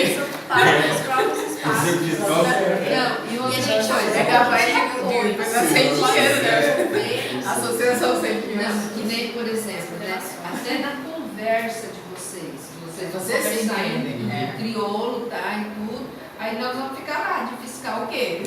isso para os próprios espaços. Não, e a gente é capaz de pensar sem dinheiro, né? Associação sem dinheiro. Não, que nem, por exemplo, né? Até na conversa de vocês vão Vocês se conversar entendem, em crioulo, tá? E tudo. Aí nós vamos ficar lá de fiscal o quê? E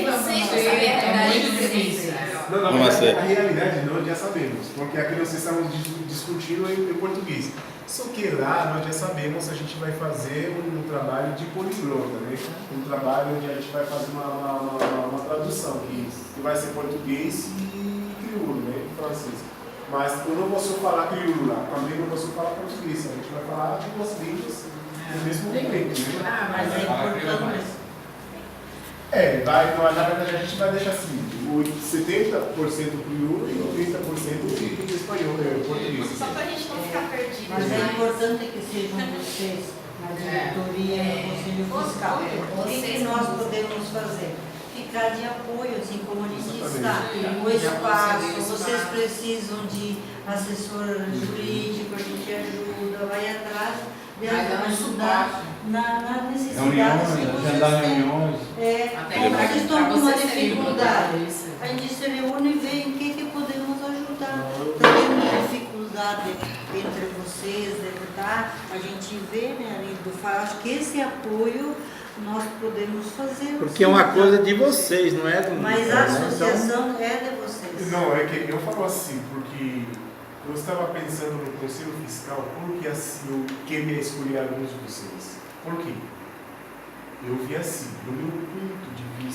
vocês vão saber a realidade de vocês. Não, Como assim? a realidade nós já sabemos, porque aqui nós estamos discutindo em português. Só que lá nós já sabemos, a gente vai fazer um trabalho de poliglota, né? Um trabalho onde a gente vai fazer uma tradução, que vai ser português e crioulo, né? Francês. Mas eu não posso falar crioulo lá, também não posso falar português, a gente vai falar duas línguas no mesmo momento, né? Ah, mas é importante. Na verdade a gente vai deixar assim, 70% crioulo e 80% de espanhol, português. Só para a gente não ficar perdido. Mas é importante que sejam vocês na diretoria, no Conselho Fiscal. O que nós podemos fazer? Ficar de apoio, assim como a gente está. O espaço, vocês precisam de assessor jurídico, a gente ajuda, vai atrás de ajudar na necessidade que vocês têm. Como vocês estão com uma dificuldade, a gente se reúne e vê em que podemos ajudar. Tem uma dificuldade entre vocês, tá? A gente vê, né, ali do FAO, acho que esse apoio nós podemos fazer. Porque é uma coisa de vocês, não é do... Mas a associação é de vocês. Não, é que eu falo assim, porque eu estava pensando no Conselho Fiscal, por que assim eu queria escolher alguns de vocês? Por quê? Eu vi assim, no meu ponto de vista,